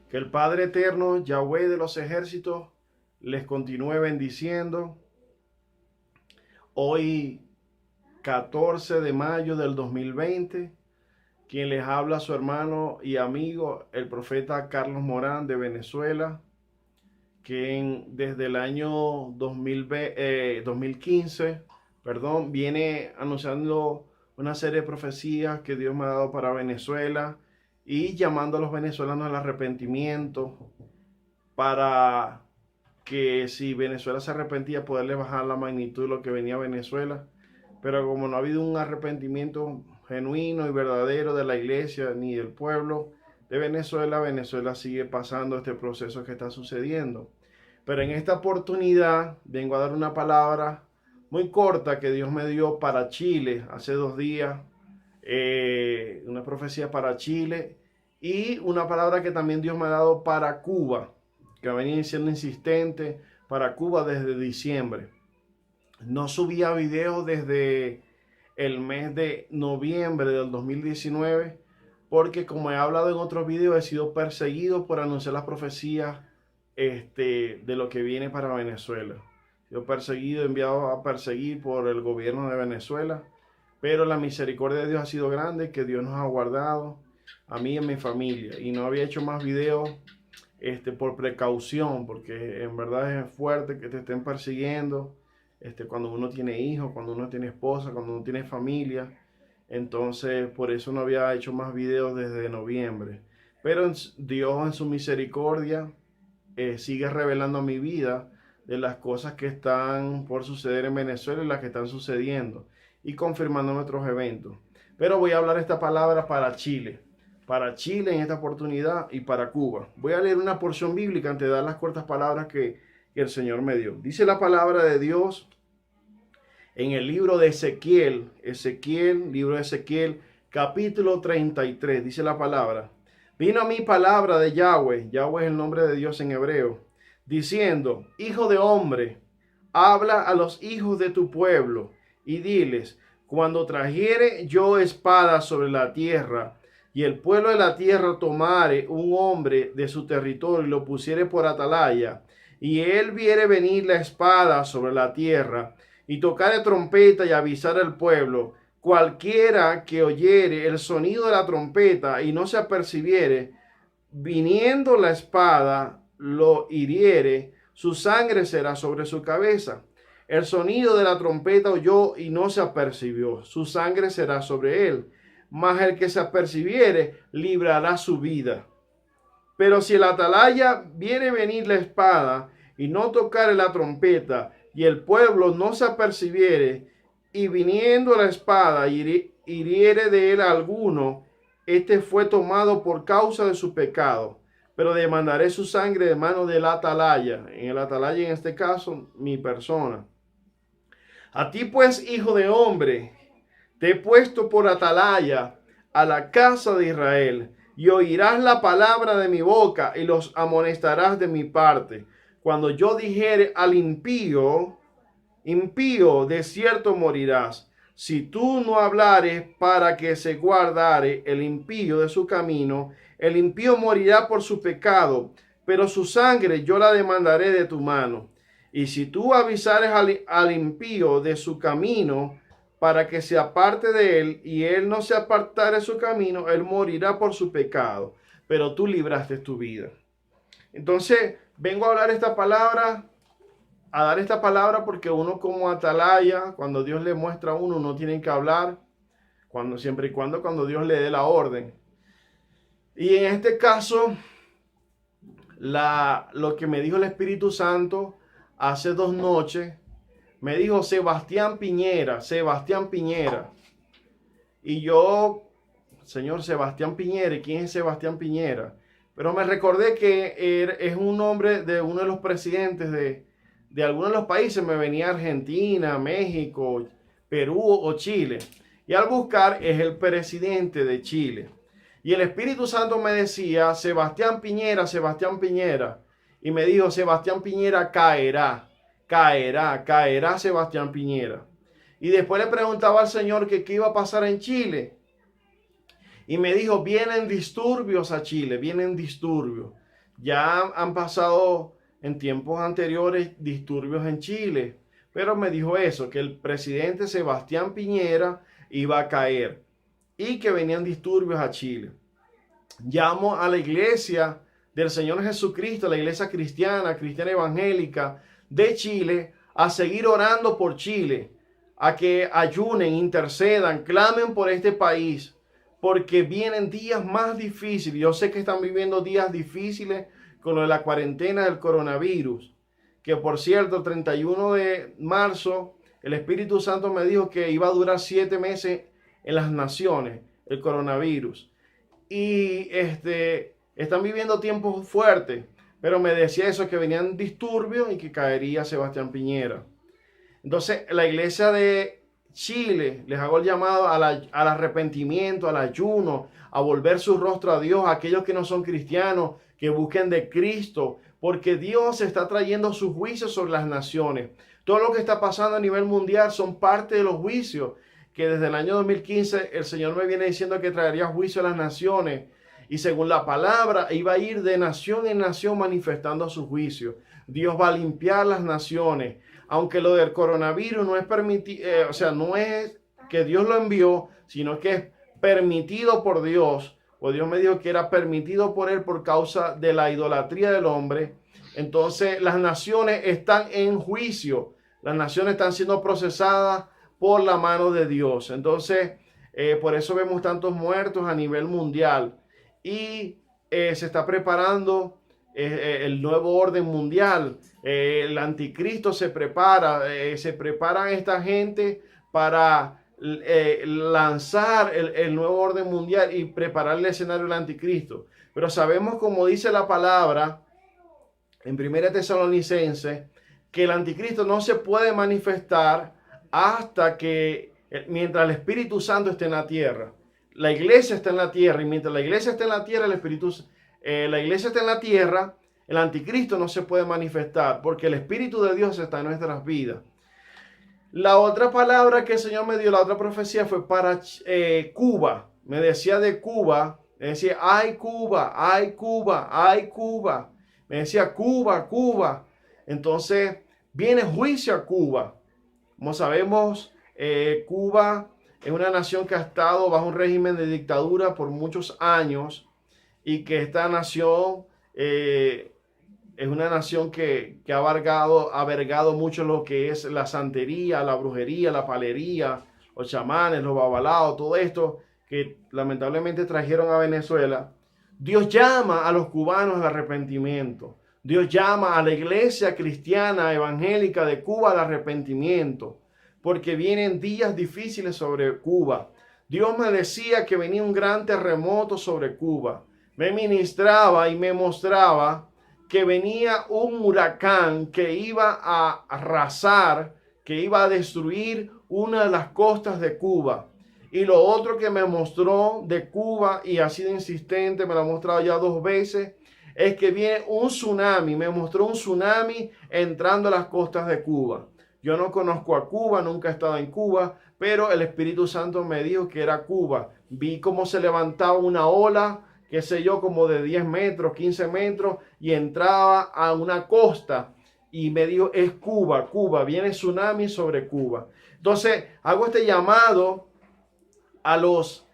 Que el Padre Eterno, Yahweh de los ejércitos, les continúe bendiciendo. Hoy, 14 de mayo del 2020, quien les habla su hermano y amigo, el profeta Carlos Morán de Venezuela, quien desde el año 2015, viene anunciando una serie de profecías que Dios me ha dado para Venezuela y llamando a los venezolanos al arrepentimiento para que si Venezuela se arrepentía poderle bajar la magnitud de lo que venía a Venezuela. Pero como no ha habido un arrepentimiento genuino y verdadero de la iglesia ni del pueblo de Venezuela, Venezuela sigue pasando este proceso que está sucediendo. Pero en esta oportunidad vengo a dar una palabra muy corta que Dios me dio para Chile hace 2 días, una profecía para Chile y una palabra que también Dios me ha dado para Cuba, que venía siendo insistente para Cuba desde diciembre. No subía videos desde el mes de noviembre del 2019 porque, como he hablado en otros videos, he sido perseguido por anunciar las profecías de lo que viene para Venezuela. He sido perseguido, enviado a perseguir por el gobierno de Venezuela, pero la misericordia de Dios ha sido grande, que Dios nos ha guardado a mí y a mi familia, y no había hecho más videos por precaución, porque en verdad es fuerte que te estén persiguiendo cuando uno tiene hijos, cuando uno tiene esposa, cuando uno tiene familia. Entonces por eso no había hecho más videos desde noviembre, pero Dios en su misericordia sigue revelando a mi vida de las cosas que están por suceder en Venezuela y las que están sucediendo y confirmando nuestros eventos. Pero voy a hablar esta palabra para Chile en esta oportunidad y para Cuba. Voy a leer una porción bíblica antes de dar las cortas palabras que el Señor me dio. Dice la palabra de Dios en el libro de Ezequiel, libro de Ezequiel, capítulo 33, dice la palabra: vino a mí palabra de Yahweh, Yahweh es el nombre de Dios en hebreo, diciendo: hijo de hombre, habla a los hijos de tu pueblo y diles: cuando trajere yo espada sobre la tierra, y el pueblo de la tierra tomare un hombre de su territorio y lo pusiere por atalaya, y él viere venir la espada sobre la tierra, y tocare trompeta y avisar al pueblo, cualquiera que oyere el sonido de la trompeta y no se apercibiere, viniendo la espada lo hiriere, su sangre será sobre su cabeza. El sonido de la trompeta oyó y no se apercibió, su sangre será sobre él. Mas el que se apercibiere librará su vida. Pero si el atalaya viere venir la espada y no tocare la trompeta, y el pueblo no se apercibiere, y viniendo la espada hiriere de él a alguno, este fue tomado por causa de su pecado, pero demandaré su sangre de mano del atalaya. En el atalaya, en este caso, mi persona. A ti pues, hijo de hombre, te he puesto por atalaya a la casa de Israel, y oirás la palabra de mi boca, y los amonestarás de mi parte. Cuando yo dijere al impío, impío, de cierto morirás, si tú no hablares para que se guardare el impío de su camino, el impío morirá por su pecado, pero su sangre yo la demandaré de tu mano. Y si tú avisares al impío de su camino, para que se aparte de él, y él no se apartare de su camino, él morirá por su pecado, pero tú libraste tu vida. Entonces, vengo a hablar esta palabra, a dar esta palabra, porque uno como atalaya, cuando Dios le muestra a uno, no tiene que hablar, siempre y cuando Dios le dé la orden. Y en este caso, lo que me dijo el Espíritu Santo hace 2 noches, me dijo Sebastián Piñera. Y yo, señor, Sebastián Piñera, ¿y quién es Sebastián Piñera? Pero me recordé que es un nombre de uno de los presidentes de algunos de los países. Me venía Argentina, México, Perú o Chile. Y al buscar es el presidente de Chile. Y el Espíritu Santo me decía, Sebastián Piñera. Y me dijo, Sebastián Piñera caerá Sebastián Piñera. Y después le preguntaba al Señor que qué iba a pasar en Chile. Y me dijo, vienen disturbios a Chile, vienen disturbios. Ya han pasado en tiempos anteriores disturbios en Chile, pero me dijo eso, que el presidente Sebastián Piñera iba a caer y que venían disturbios a Chile. Llamo a la iglesia del Señor Jesucristo, la iglesia cristiana, cristiana evangélica de Chile, a seguir orando por Chile, a que ayunen, intercedan, clamen por este país, porque vienen días más difíciles. Yo sé que están viviendo días difíciles con lo de la cuarentena del coronavirus, que por cierto, el 31 de marzo, el Espíritu Santo me dijo que iba a durar 7 meses en las naciones, el coronavirus. Y están viviendo tiempos fuertes, pero me decía eso, que venían disturbios y que caería Sebastián Piñera. Entonces, la iglesia de Chile les hago el llamado al arrepentimiento, al ayuno, a volver su rostro a Dios, a aquellos que no son cristianos, que busquen de Cristo, porque Dios está trayendo sus juicios sobre las naciones. Todo lo que está pasando a nivel mundial son parte de los juicios que desde el año 2015 el Señor me viene diciendo que traería juicio a las naciones. Y según la palabra, iba a ir de nación en nación manifestando su juicio. Dios va a limpiar las naciones. Aunque lo del coronavirus no es permitido, no es que Dios lo envió, sino que es permitido por Dios. O Dios me dijo que era permitido por Él por causa de la idolatría del hombre. Entonces las naciones están en juicio. Las naciones están siendo procesadas por la mano de Dios. Entonces, por eso vemos tantos muertos a nivel mundial. Y se está preparando el nuevo orden mundial. El anticristo se prepara. Se preparan esta gente para lanzar el nuevo orden mundial y preparar el escenario del anticristo. Pero sabemos, como dice la palabra en 1 Tesalonicenses, que el anticristo no se puede manifestar hasta que, mientras el Espíritu Santo esté en la tierra. La iglesia está en la tierra, y mientras la iglesia está en la tierra, la iglesia está en la tierra, el anticristo no se puede manifestar, porque el Espíritu de Dios está en nuestras vidas. La otra palabra que el Señor me dio, la otra profecía, fue para Cuba. Me decía de Cuba, me decía, ay Cuba, ay Cuba, ay Cuba. Me decía Cuba, Cuba. Entonces viene juicio a Cuba. Como sabemos, Cuba es una nación que ha estado bajo un régimen de dictadura por muchos años, y que esta nación es una nación que ha albergado mucho lo que es la santería, la brujería, la palería, los chamanes, los babalaos, todo esto que lamentablemente trajeron a Venezuela. Dios llama a los cubanos al arrepentimiento. Dios llama a la iglesia cristiana evangélica de Cuba al arrepentimiento, porque vienen días difíciles sobre Cuba. Dios me decía que venía un gran terremoto sobre Cuba. Me ministraba y me mostraba que venía un huracán que iba a arrasar, que iba a destruir una de las costas de Cuba. Y lo otro que me mostró de Cuba, y ha sido insistente, me lo ha mostrado ya 2 veces, es que viene un tsunami. Me mostró un tsunami entrando a las costas de Cuba. Yo no conozco a Cuba, nunca he estado en Cuba, pero el Espíritu Santo me dijo que era Cuba. Vi cómo se levantaba una ola, qué sé yo, como de 10 metros, 15 metros, y entraba a una costa. Y me dijo, es Cuba, Cuba, viene tsunami sobre Cuba. Entonces, hago este llamado a los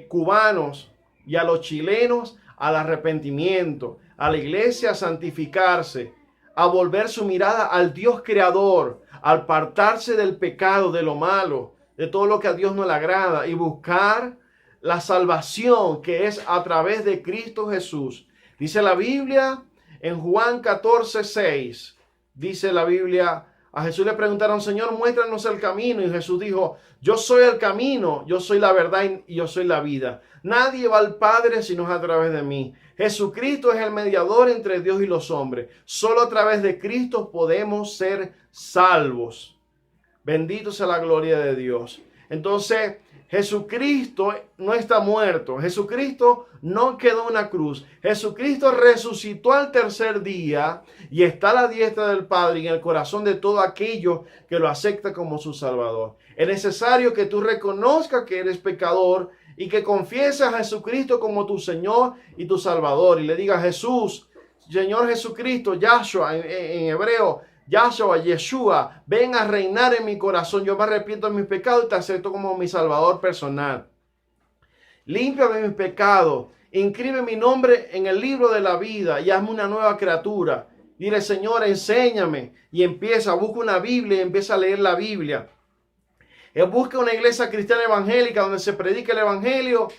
cubanos y a los chilenos al arrepentimiento, a la iglesia a santificarse, a volver su mirada al Dios creador, al apartarse del pecado, de lo malo, de todo lo que a Dios no le agrada, y buscar la salvación que es a través de Cristo Jesús. Dice la Biblia en Juan 14:6, dice la Biblia, a Jesús le preguntaron, Señor, muéstranos el camino. Y Jesús dijo, yo soy el camino, yo soy la verdad y yo soy la vida. Nadie va al Padre sino a través de mí. Jesucristo es el mediador entre Dios y los hombres. Solo a través de Cristo podemos ser salvos. Bendito sea la gloria de Dios. Entonces, Jesucristo no está muerto. Jesucristo no quedó en la cruz. Jesucristo resucitó al tercer día y está a la diestra del Padre y en el corazón de todo aquello que lo acepta como su Salvador. Es necesario que tú reconozcas que eres pecador y que confieses a Jesucristo como tu Señor y tu Salvador y le digas: Jesús, Señor Jesucristo, Yahshua en hebreo, Yahshua, Yeshua, ven a reinar en mi corazón. Yo me arrepiento de mis pecados y te acepto como mi Salvador personal. Límpiame mis pecados, inscribe mi nombre en el libro de la vida y hazme una nueva criatura. Dile: Señor, enséñame. Y empieza, busca una Biblia y empieza a leer la Biblia. Busca una iglesia cristiana evangélica donde se predique el evangelio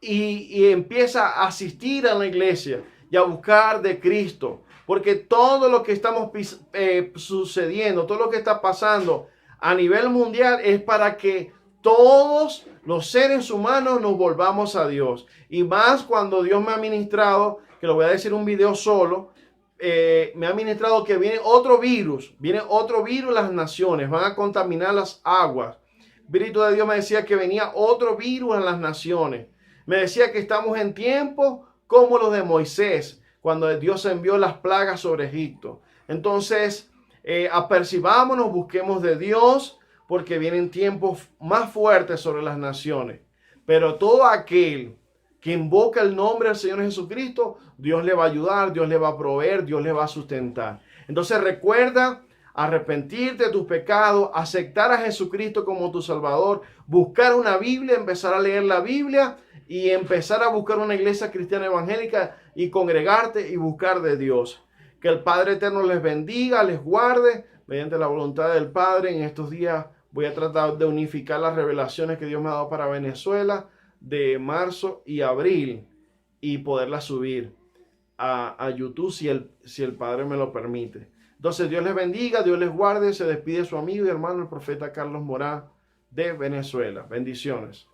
y empieza a asistir a la iglesia y a buscar de Cristo. Porque todo lo que estamos sucediendo, todo lo que está pasando a nivel mundial es para que todos los seres humanos nos volvamos a Dios. Y más cuando Dios me ha ministrado, que lo voy a decir en un video solo, me ha ministrado que viene otro virus en las naciones, van a contaminar las aguas. El Espíritu de Dios me decía que venía otro virus en las naciones. Me decía que estamos en tiempos como los de Moisés, cuando Dios envió las plagas sobre Egipto. Entonces, apercibámonos, busquemos de Dios, porque vienen tiempos más fuertes sobre las naciones. Pero todo aquel que invoca el nombre del Señor Jesucristo, Dios le va a ayudar, Dios le va a proveer, Dios le va a sustentar. Entonces recuerda arrepentirte de tus pecados, aceptar a Jesucristo como tu Salvador, buscar una Biblia, empezar a leer la Biblia y empezar a buscar una iglesia cristiana evangélica y congregarte y buscar de Dios. Que el Padre Eterno les bendiga, les guarde, mediante la voluntad del Padre. En estos días voy a tratar de unificar las revelaciones que Dios me ha dado para Venezuela de marzo y abril y poderlas subir a YouTube si el Padre me lo permite. Entonces, Dios les bendiga, Dios les guarde. Se despide su amigo y hermano, el profeta Carlos Morá de Venezuela. Bendiciones.